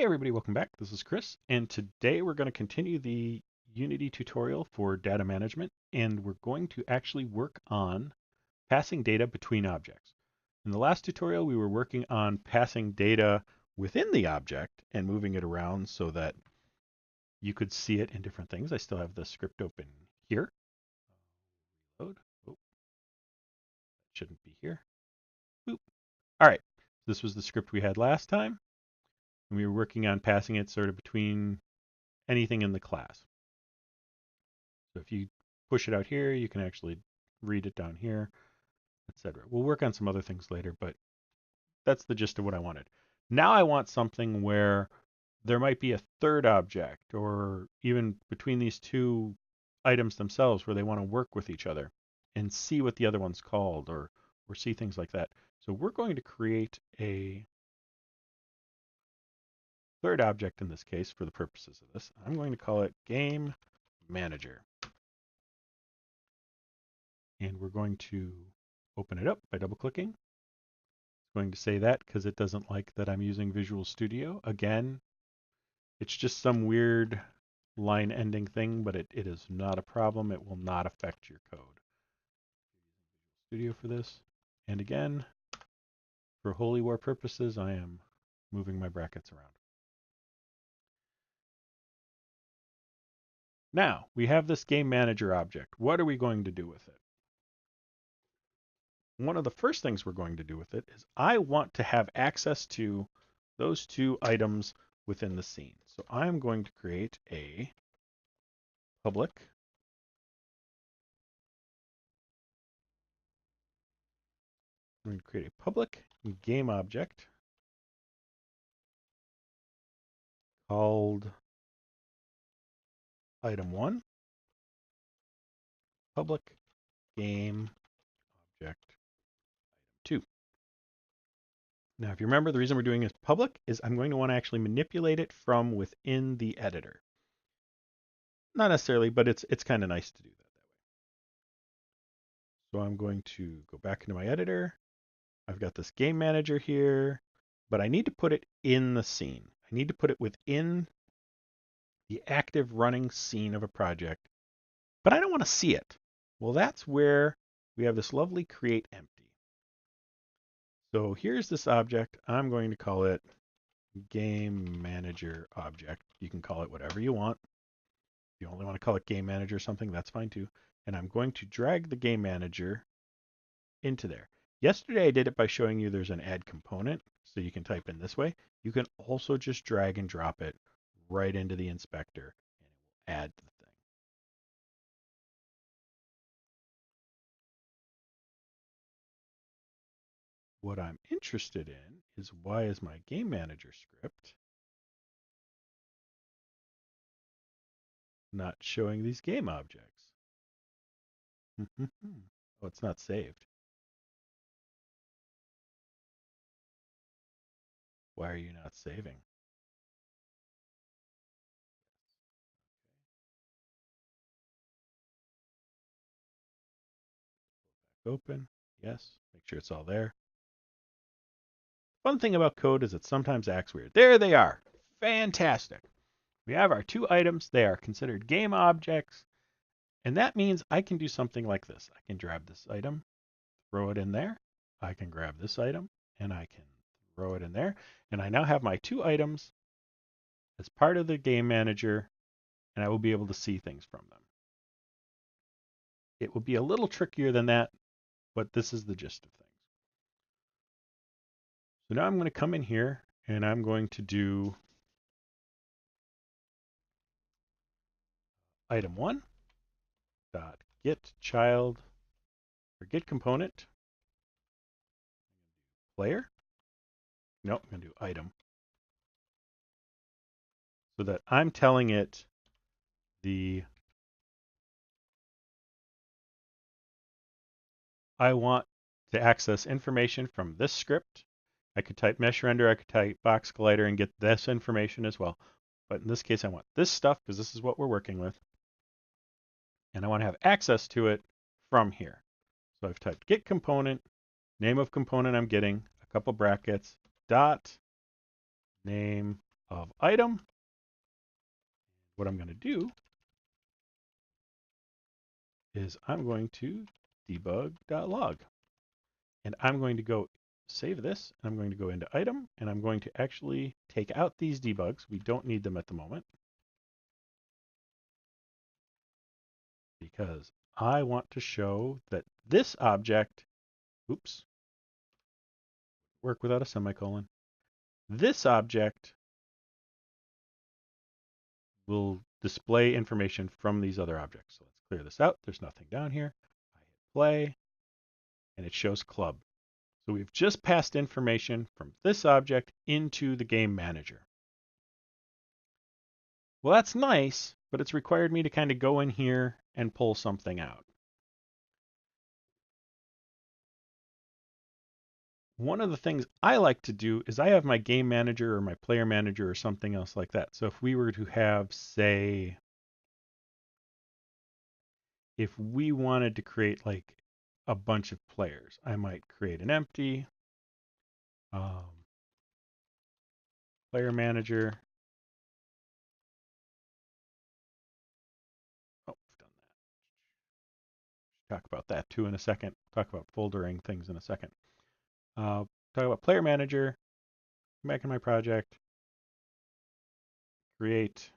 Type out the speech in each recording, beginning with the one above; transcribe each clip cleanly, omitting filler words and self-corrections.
Hey everybody, welcome back. This is Chris, and today we're going to continue the Unity tutorial for data management, and we're going to actually work on passing data between objects. In the last tutorial, we were working on passing data within the object and moving it around so that you could see it in different things. I still have the script open here. Load. Oh, shouldn't be here. Boop. All right, this was the script we had last time, and we were working on passing it sort of between anything in the class. So if you push it out here, you can actually read it down here, etc. We'll work on some other things later, but that's the gist of what I wanted. Now I want something where there might be a third object, or even between these two items themselves where they want to work with each other and see what the other one's called, or see things like that. So we're going to create a third object in this case for the purposes of this. I'm going to call it Game Manager. And we're going to open it up by double clicking. It's going to say that because it doesn't like that I'm using Visual Studio. Again, it's just some weird line ending thing, but it is not a problem. It will not affect your code. Studio for this. And again, for Holy War purposes, I am moving my brackets around. Now, we have this Game Manager object. What are we going to do with it? One of the first things we're going to do with it is I want to have access to those two items within the scene. So I'm going to create a public I'm going to create a public game object called item1 public game object item2. Now, if you remember, the reason we're doing this public is I'm going to want to actually manipulate it from within the editor. Not necessarily, but it's kind of nice to do that way. So I'm going to go back into my editor. I've got this game manager here, but I need to put it in the scene. I need to put it within the active running scene of a project, but I don't want to see it. Well, that's where we have this lovely create empty. So here's this object. I'm going to call it game manager object. You can call it whatever you want. If you only want to call it game manager or something, that's fine too. And I'm going to drag the game manager into there. Yesterday I did it by showing you there's an add component, so you can type in this way. You can also just drag and drop it right into the inspector and it will add the thing. What I'm interested in is why is my game manager script not showing these game objects? Oh, it's not saved. Why are you not saving? Open. Yes. Make sure it's all there. Fun thing about code is it sometimes acts weird. There they are. Fantastic. We have our two items. They are considered game objects. And that means I can do something like this. I can grab this item, throw it in there. I can grab this item and I can throw it in there. And I now have my two items as part of the game manager, and I will be able to see things from them. It will be a little trickier than that, but this is the gist of things. So now I'm going to come in here and I'm going to do item1 dot get child or get component player. No, I'm going to do item so that I'm telling it I want to access information from this script. I could type mesh render, I could type box collider and get this information as well. But in this case, I want this stuff because this is what we're working with. And I want to have access to it from here. So I've typed get component, name of component I'm getting, a couple brackets, dot name of item. What I'm going to do is I'm going to debug.log. And I'm going to go save this. And I'm going to go into item. And I'm going to actually take out these debugs. We don't need them at the moment, because I want to show that this object, oops, work without a semicolon. This object will display information from these other objects. So let's clear this out. There's nothing down here. I hit play, and it shows club. So we've just passed information from this object into the game manager. Well, that's nice, but it's required me to kind of go in here and pull something out. One of the things I like to do is I have my game manager or my player manager or something else like that. So if we were to have, say, if we wanted to create like a bunch of players, I might create an empty player manager. Oh, I've done that. Talk about that too in a second. Talk about foldering things in a second. Talk about player manager. Come back in my project. Create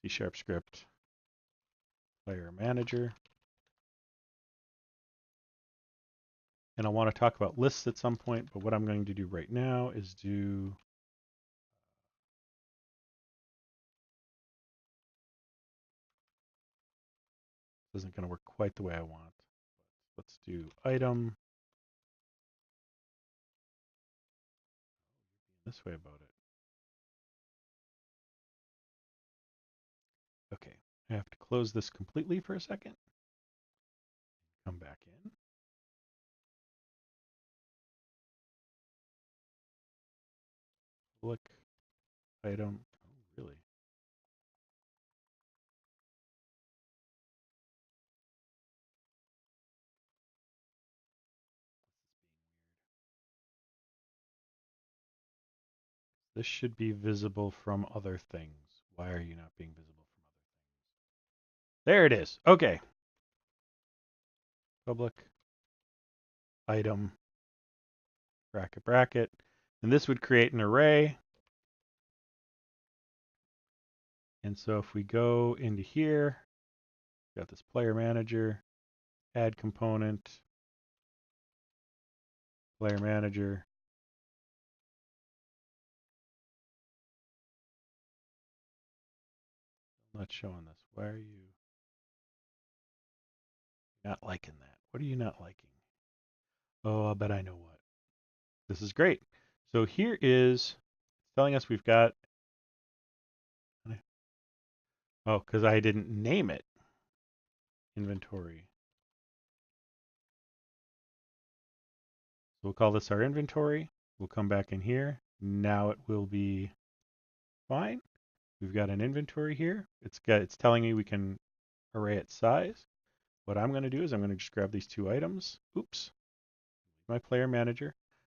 C# script player manager. And I want to talk about lists at some point, but what I'm going to do right now is do this isn't going to work quite the way I want. Let's do item this way about it. Okay, I have to close this completely for a second. Come back in. Public item. Oh, really? This should be visible from other things. Why are you not being visible from other things? There it is. Okay. Public item bracket bracket. And this would create an array. And so if we go into here, got this player manager, add component, player manager. I'm not showing this. Why are you not liking that? What are you not liking? Oh, I bet I know what. This is great. So here is telling us we've got, oh, because I didn't name it, inventory. So we'll call this our inventory. We'll come back in here. Now it will be fine. We've got an inventory here. It's telling me we can array its size. What I'm going to do is I'm going to just grab these two items. Oops. My player manager.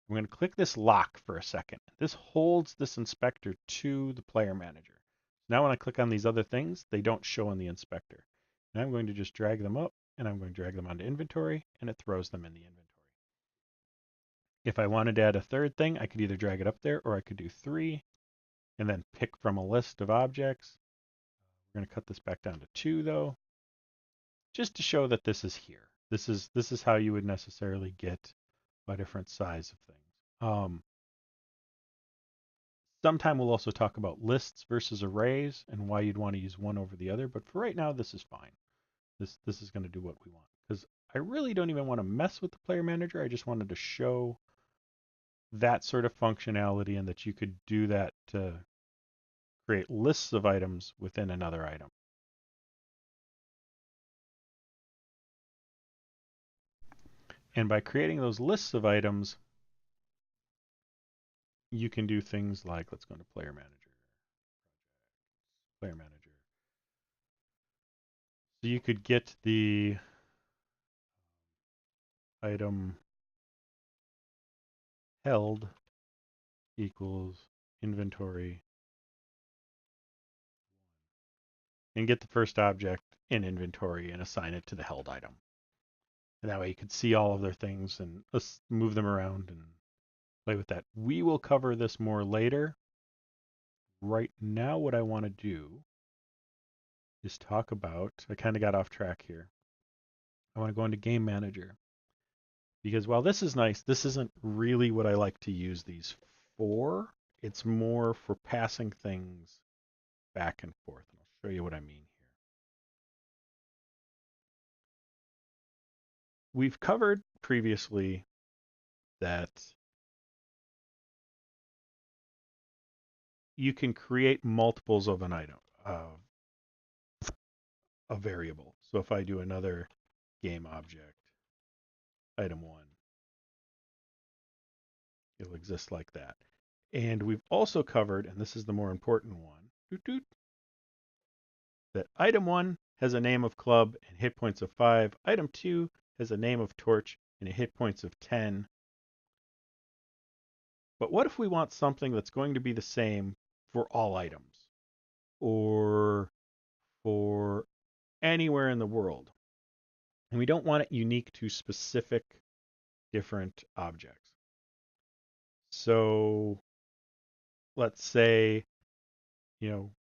I'm going to click this lock for a second. This holds this inspector to the player manager. Now when I click on these other things, they don't show in the inspector. And I'm going to just drag them up, and I'm going to drag them onto inventory, and it throws them in the inventory. If I wanted to add a third thing, I could either drag it up there, or I could do 3, and then pick from a list of objects. We're going to cut this back down to 2, though, just to show that this is here. This is how you would necessarily get a different size of things. Sometime we'll also talk about lists versus arrays and why you'd want to use one over the other, but for right now, this is fine. This is going to do what we want, because I really don't even want to mess with the player manager. I just wanted to show that sort of functionality and that you could do that to create lists of items within another item. And by creating those lists of items, you can do things like, let's go into player manager, player manager. So you could get the item held equals inventory and get the first object in inventory and assign it to the held item. And that way you can see all of their things and move them around and play with that. We will cover this more later. Right now, what I want to do is talk about, I kind of got off track here. I want to go into Game Manager. Because while this is nice, this isn't really what I like to use these for. It's more for passing things back and forth. And I'll show you what I mean here. We've covered previously that you can create multiples of an item, a variable. So if I do another game object, item one, it'll exist like that. And we've also covered, and this is the more important one, that item one has a name of club and hit points of 5. Item 2 has a name of torch and a hit points of 10. But what if we want something that's going to be the same for all items or for anywhere in the world? And we don't want it unique to specific different objects. So let's say,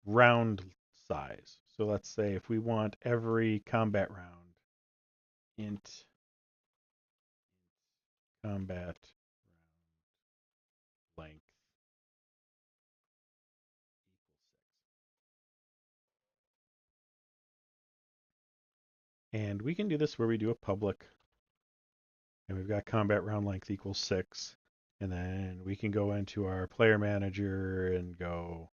round size. So let's say if we want every combat round int combat length equals 6. And we can do this where we do a public, and we've got combat round length equals 6. And then we can go into our player manager and go,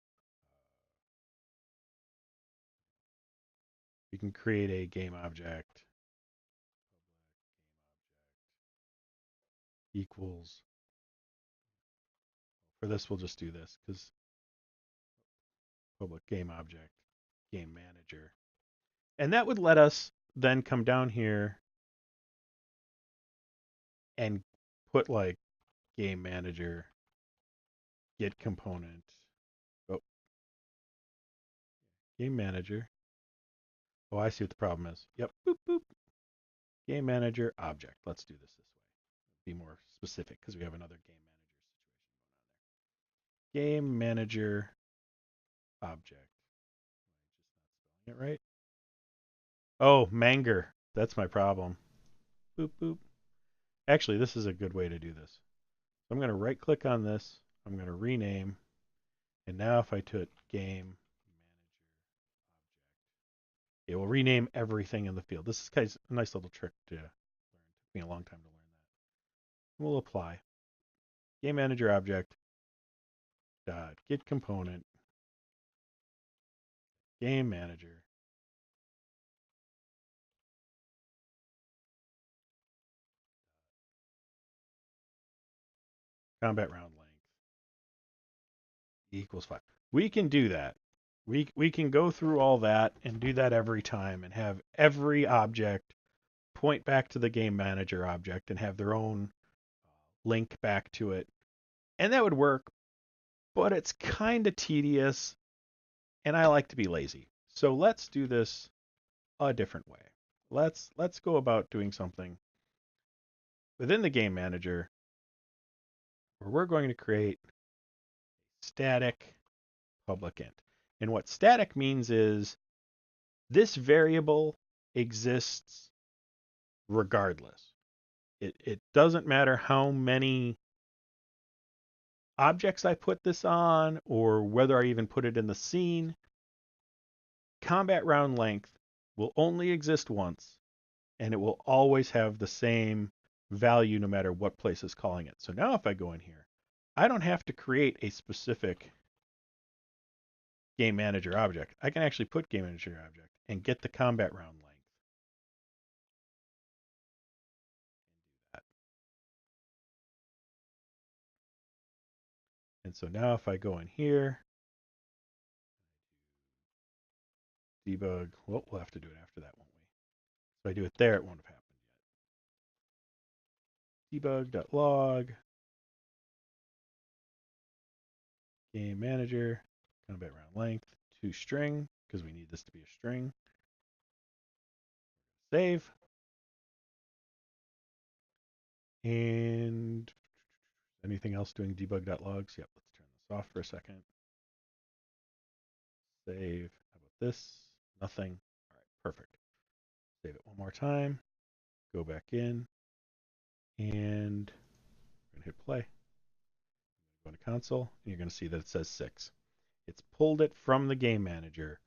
we can create a game object equals, for this we'll just do this because public game object, game manager. And that would let us then come down here and put like game manager, get component, oh, game manager. Oh, I see what the problem is. Yep, boop, boop. Game manager object. Let's do this way. Be more specific because we have another game manager situation going on there. Game manager object. Am I just not spelling it right? Oh, Manger. That's my problem. Boop, boop. Actually, this is a good way to do this. So I'm going to right click on this. I'm going to rename. And now if I put game manager object, it will rename everything in the field. This is kind of a nice little trick to learn. It took me a long time to learn that. We'll apply. Game manager object dot get component game manager combat round length equals 5. We can do that. We can go through all that and do that every time and have every object point back to the game manager object and have their own link back to it. And that would work, but it's kind of tedious and I like to be lazy. So let's do this a different way. Let's go about doing something within the game manager where we're going to create static public int. And what static means is this variable exists regardless. It doesn't matter how many objects I put this on or whether I even put it in the scene. Combat round length will only exist once and it will always have the same value no matter what place is calling it. So now if I go in here, I don't have to create a specific game manager object. I can actually put game manager object and get the combat round length. And so now if I go in here, debug, well, we'll have to do it after that, won't we? If I do it there, it won't have happened yet. Debug.log, game manager, combat round length, to string. because we need this to be a string. Save. And anything else doing debug.logs? Yep, let's turn this off for a second. Save. How about this? Nothing. All right, perfect. Save it one more time. Go back in. And we're going to hit play. Go to console, and you're going to see that it says 6. It's pulled it from the game manager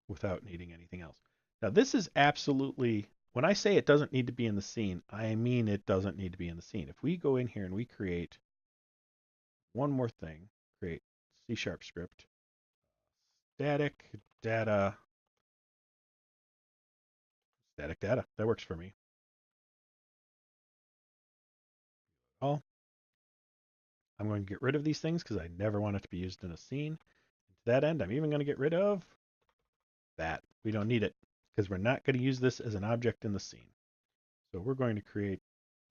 without needing anything else. Now, this is absolutely, when I say it doesn't need to be in the scene, I mean it doesn't need to be in the scene. If we go in here and we create one more thing, create C# script, static data, that works for me. All. I'm going to get rid of these things because I never want it to be used in a scene. To that end, I'm even going to get rid of that. We don't need it because we're not going to use this as an object in the scene. So we're going to create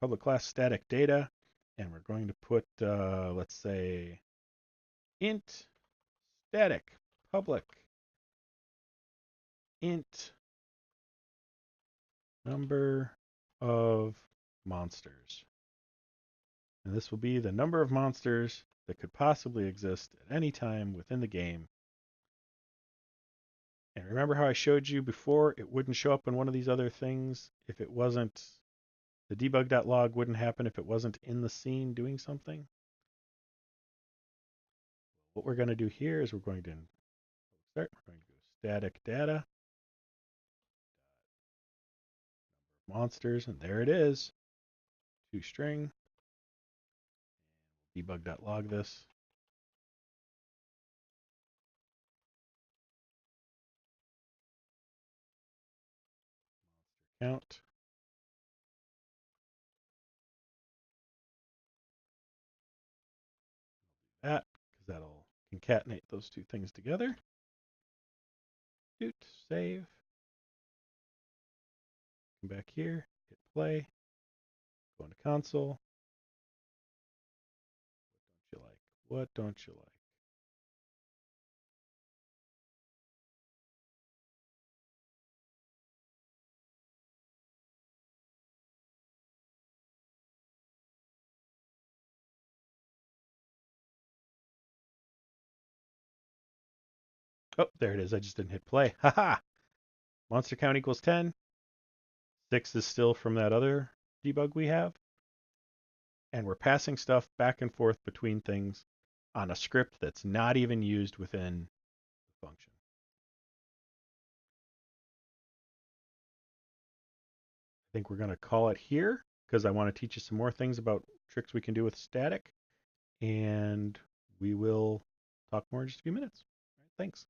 public class static data, and we're going to put, let's say, int static public int number of monsters. And this will be the number of monsters that could possibly exist at any time within the game. And remember how I showed you before it wouldn't show up in one of these other things if it wasn't, the debug.log wouldn't happen if it wasn't in the scene doing something? What we're going to do here is we're going to start, we're going to go static data, monsters, and there it is, toString, debug.log this. Count. That, because that'll concatenate those two things together. Doot, save. Come back here, hit play, go into console. What don't you like? What don't you like? Oh, there it is. I just didn't hit play. Haha. Monster count equals 10. 6 is still from that other debug we have. And we're passing stuff back and forth between things on a script that's not even used within the function. I think we're going to call it here because I want to teach you some more things about tricks we can do with static. And we will talk more in just a few minutes. All right, thanks.